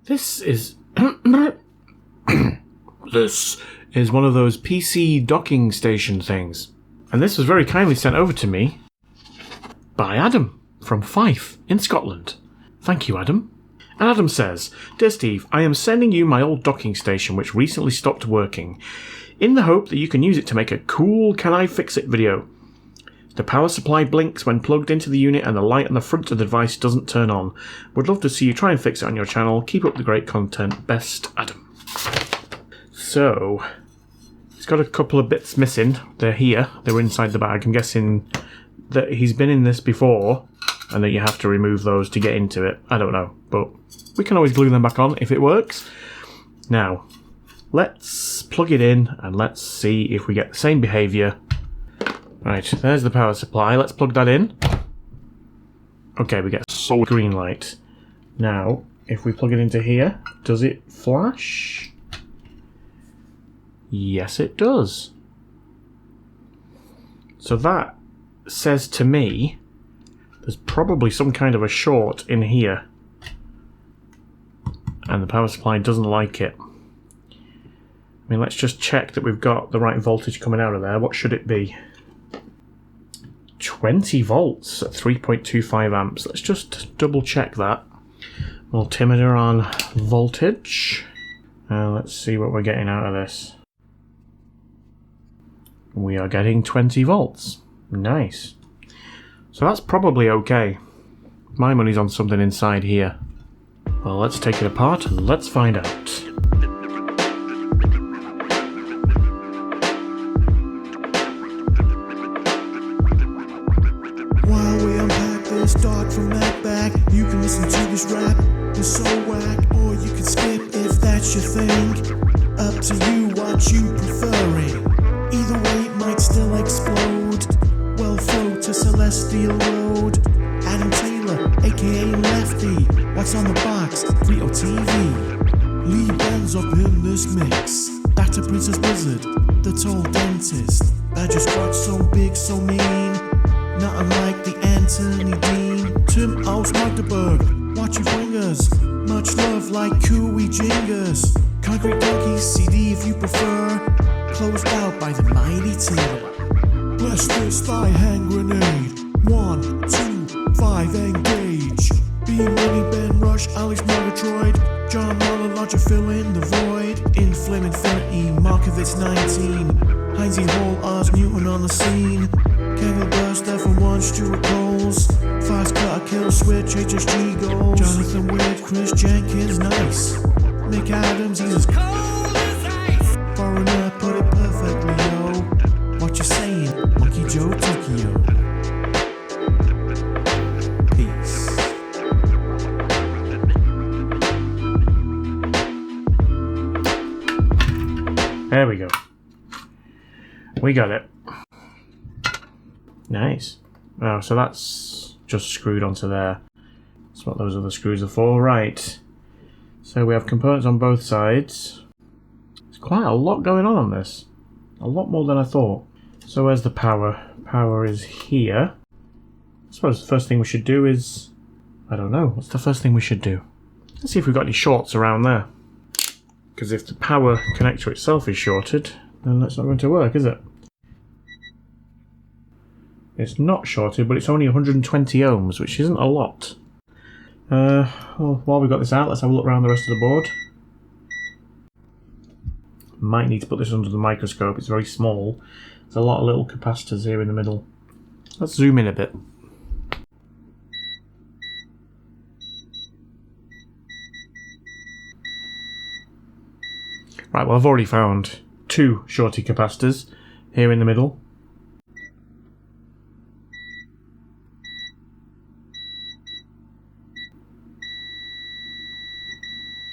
This is... This is one of those PC docking station things. And this was very kindly sent over to me by Adam from Fife in Scotland. Thank you, Adam. And Adam says, Dear Steve, I am sending you my old docking station which recently stopped working, in the hope that you can use it to make a cool Can I Fix It video. The power supply blinks when plugged into the unit and the light on the front of the device doesn't turn on. Would love to see you try and fix it on your channel. Keep up the great content. Best, Adam. So, it's got a couple of bits missing. They're here. They were inside the bag. I'm guessing that he's been in this before and that you have to remove those to get into it. I don't know, but we can always glue them back on if it works. Now, let's plug it in and let's see if we get the same behaviour. Right, there's the power supply. Let's plug that in. Okay, we get a solid green light. Now, if we plug it into here, does it flash? Yes, it does. So that says to me there's probably some kind of a short in here. And the power supply doesn't like it. I mean, let's just check that we've got the right voltage coming out of there. What should it be? 20 volts at 3.25 amps. Let's just double check that. Multimeter on voltage. Let's see what we're getting out of this. We are getting 20 volts. Nice. So that's probably okay. My money's on something inside here. Well, let's take it apart and let's find out. While we unpack this dot from MagBac, you can listen to this rap, it's so whack, or you can skip if that's your thing. Up to you what you preferring. Either way it might still explode. Well, flow to Celestial Road. Adam Taylor, aka Lefty. What's on the box? 3O TV. Lee Benz up in this mix. Back to Princess Blizzard, the tall dentist. Badger Squad so big, so mean. Not unlike the Anthony Dean. Tim aus Magdeburg, watch your fingers. Much love like Cooey Jingers. Concrete Donkey CD if you prefer. Closed out by the mighty Taylor. Bless this thigh hand grenade. 1, 2, 5, engage. Beam Money, Ben Rush, Alex Murgatroyd. John Marlon, launcher fill in the void. Inflame Infinity, Markovitz 19. Heinzie Hall, Oz Newton on the scene. Kangle Burst, F1, Stuart Coles. Fast Cutter, Kill Switch, HSG goals. Jonathan Witt, Chris Jenkins, nice. Mick Adams, he's as cold as ice. Foreigner, put it perfectly, yo. What you saying, Monkey Joe Tokyo? Peace. There we go. We got it. Nice. Oh, so that's just screwed onto there. That's what those other screws are for. Right. So we have components on both sides. There's quite a lot going on this. A lot more than I thought. So where's the power? Power is here. I suppose the first thing we should do is... I don't know. What's the first thing we should do? Let's see if we've got any shorts around there. Because if the power connector itself is shorted, then that's not going to work, is it? It's not shorted, but it's only 120 ohms, which isn't a lot. Well, while we've got this out, let's have a look around the rest of the board. Might need to put this under the microscope, it's very small. There's a lot of little capacitors here in the middle. Let's zoom in a bit. Right, well I've already found 2 shorty capacitors here in the middle.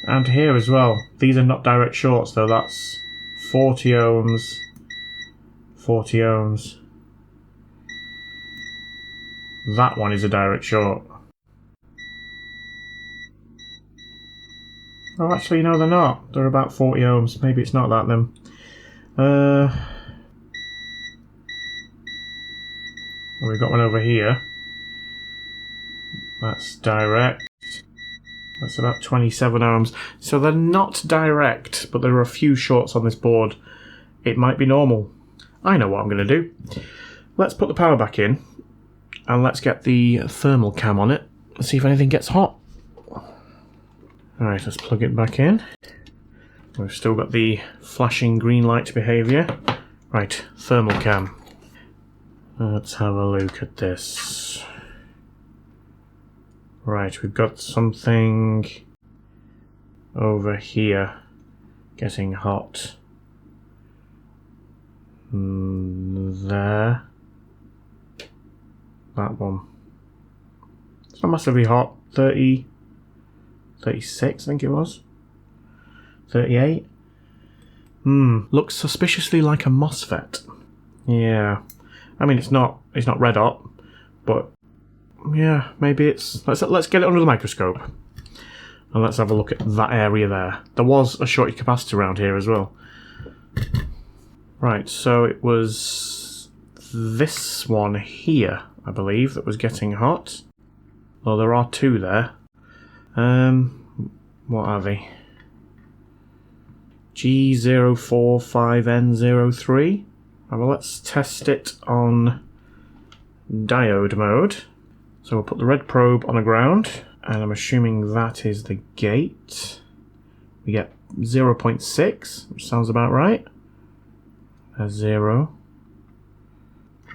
And here as well. These are not direct shorts though, that's 40 ohms, 40 ohms. That one is a direct short. Oh, actually, no, they're not. They're about 40 ohms. Maybe it's not that then. We've got one over here. That's direct. That's about 27 ohms. So they're not direct, but there are a few shorts on this board. It might be normal. I know what I'm going to do. Let's put the power back in, and let's get the thermal cam on it. Let's see if anything gets hot. Alright, let's plug it back in. We've still got the flashing green light behaviour. Right, thermal cam. Let's have a look at this. Right, we've got something over here getting hot. There. That one. It's not massively hot. 30, 36 I think it was. 38. Looks suspiciously like a MOSFET. Yeah. I mean it's not red hot, but yeah, maybe it's let's get it under the microscope. And let's have a look at that area there. There was a shorted capacitor around here as well. Right, so it was this one here, I believe, that was getting hot. Well, there are two there. What are they? G045N03. Well, let's test it on diode mode. So we'll put the red probe on the ground, and I'm assuming that is the gate. We get 0.6, which sounds about right. There's 0.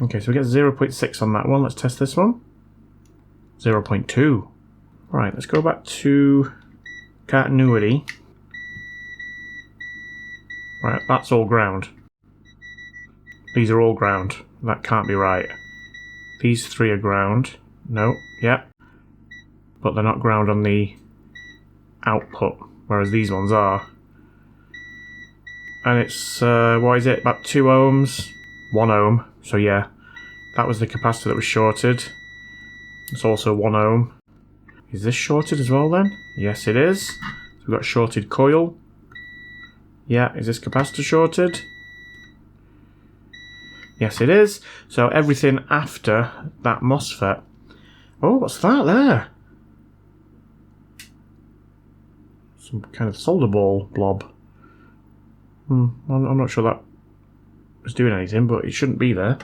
Okay, so we get 0.6 on that one. Let's test this one. 0.2. Right, let's go back to continuity. Right, that's all ground. These are all ground. That can't be right. These three are ground. No, yep. But they're not ground on the output, whereas these ones are. And it's, what is it, about 2 ohms? 1 ohm, so yeah. That was the capacitor that was shorted. It's also 1 ohm. Is this shorted as well then? Yes it is. So we've got shorted coil. Yeah, is this capacitor shorted? Yes it is. So everything after that MOSFET. Oh, what's that there? Some kind of solder ball blob. I'm not sure that was doing anything, but it shouldn't be there.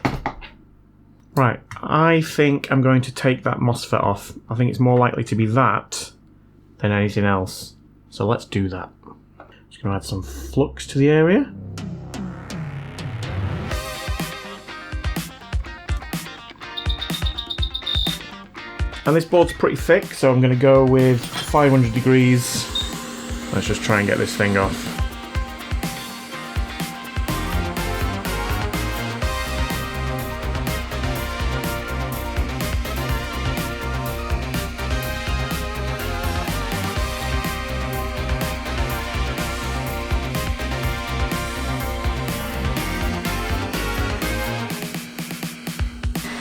Right, I think I'm going to take that MOSFET off. I think it's more likely to be that than anything else. So let's do that. Just going to add some flux to the area. And this board's pretty thick, so I'm going to go with 500 degrees. Let's just try and get this thing off.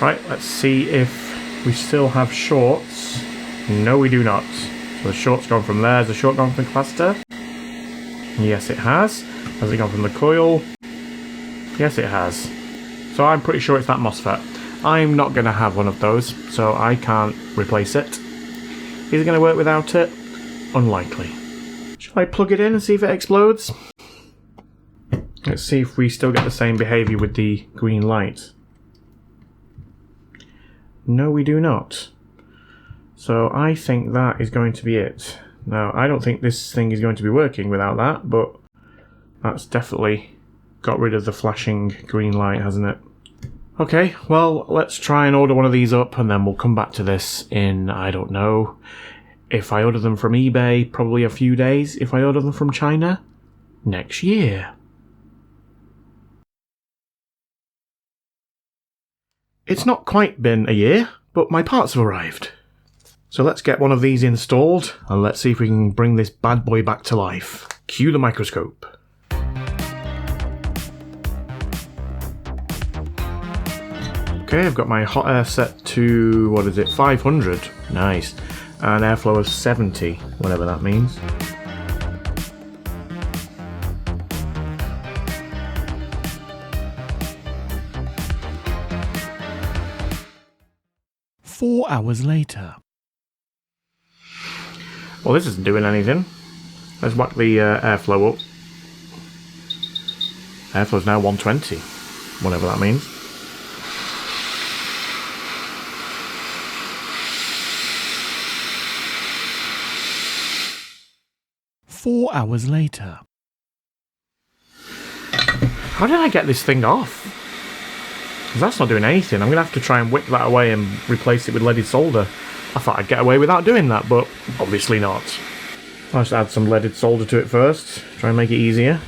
Right, let's see if we still have shorts. No, we do not. So the short's gone from there. Has the short gone from the capacitor? Yes, it has. Has it gone from the coil? Yes, it has. So I'm pretty sure it's that MOSFET. I'm not going to have one of those, so I can't replace it. Is it going to work without it? Unlikely. Shall I plug it in and see if it explodes? Let's see if we still get the same behaviour with the green light. No, we do not. So I think that is going to be it. Now, I don't think this thing is going to be working without that, but that's definitely got rid of the flashing green light, hasn't it? Okay, well, let's try and order one of these up, and then we'll come back to this in, I don't know. If I order them from eBay, probably a few days. If I order them from China, next year. It's not quite been a year, but my parts have arrived. So let's get one of these installed, and let's see if we can bring this bad boy back to life. Cue the microscope. Okay, I've got my hot air set to, 500. Nice. And airflow of 70, whatever that means. "4 hours later." Well, this isn't doing anything. Let's whack the airflow up. Airflow's now 120, whatever that means. Four hours later. How did I get this thing off? Because that's not doing anything. I'm going to have to try and wick that away and replace it with leaded solder. I thought I'd get away without doing that, but obviously not. I'll just add some leaded solder to it first, try and make it easier.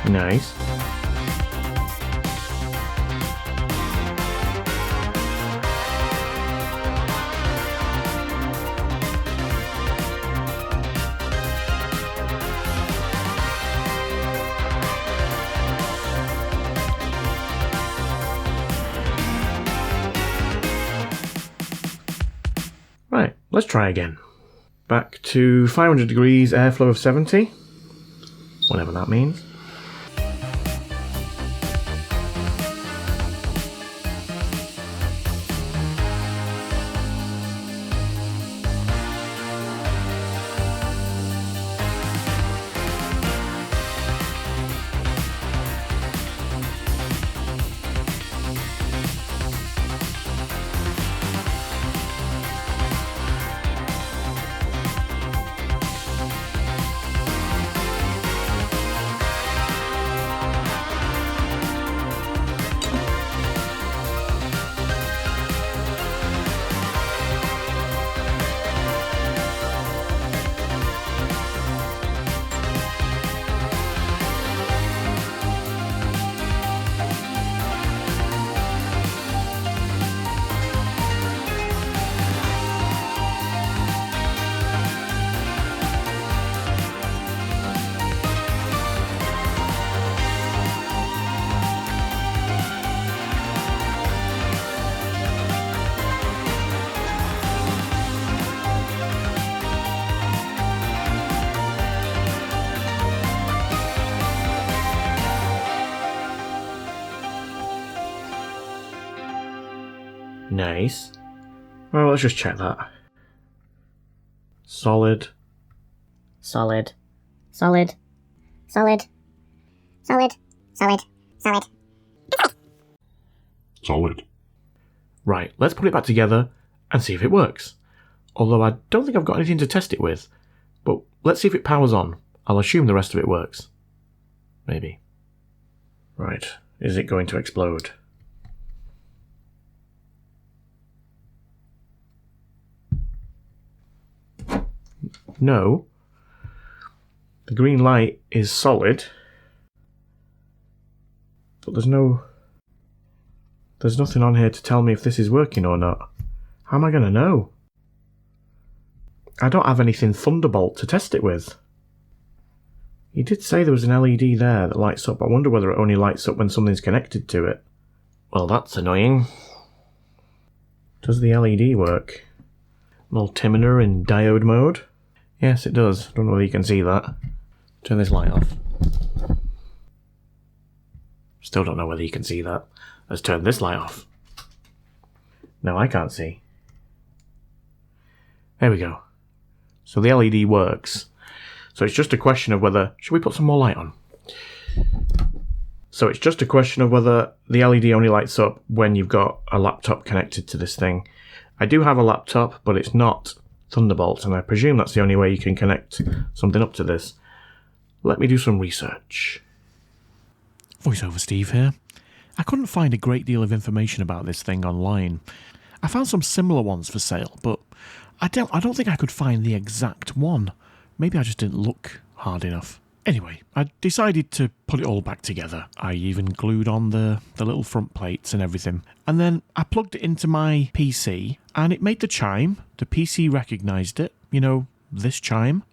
Nice. Right, let's try again. Back to 500 degrees, airflow of 70. Whatever that means. Nice. Well, let's just check that. Solid. Solid. Solid. Solid. Solid. Solid. Solid. Solid. Right, let's put it back together and see if it works. Although I don't think I've got anything to test it with. But let's see if it powers on. I'll assume the rest of it works. Maybe. Right, is it going to explode? No. The green light is solid. But there's nothing on here to tell me if this is working or not. How am I going to know? I don't have anything Thunderbolt to test it with. He did say there was an LED there that lights up. I wonder whether it only lights up when something's connected to it. Well, that's annoying. Does the LED work? Multimeter in diode mode? Yes, it does. Don't know whether you can see that. Turn this light off. Still don't know whether you can see that. Let's turn this light off. No, I can't see. There we go. So the LED works. So it's just a question of whether... Should we put some more light on? So it's just a question of whether the LED only lights up when you've got a laptop connected to this thing. I do have a laptop, but it's not Thunderbolt, and I presume that's the only way you can connect something up to this. Let me do some research. Voiceover Steve here. I couldn't find a great deal of information about this thing online. I found some similar ones for sale, but I don't think I could find the exact one. Maybe I just didn't look hard enough. Anyway, I decided to put it all back together. I even glued on the little front plates and everything. And then I plugged it into my PC, and it made the chime. The PC recognised it. You know, this chime.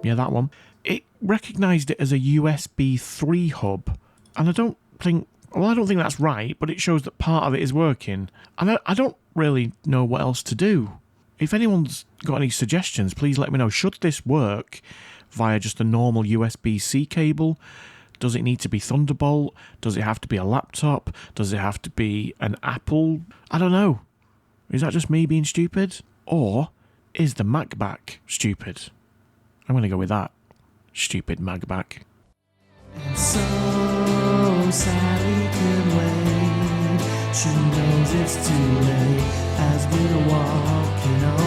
Yeah, that one. it recognised it as a USB 3 hub, and I don't think that's right, but it shows that part of it is working, and I don't really know what else to do. If anyone's got any suggestions, please let me know. Should this work via just a normal USB-C cable? Does it need to be Thunderbolt? Does it have to be a laptop? Does it have to be an Apple? I don't know. Is that just me being stupid? Or is the MagBac stupid? I'm going to go with that. Stupid MagBac. So Sally can wait. She knows it's too late as we're walking on.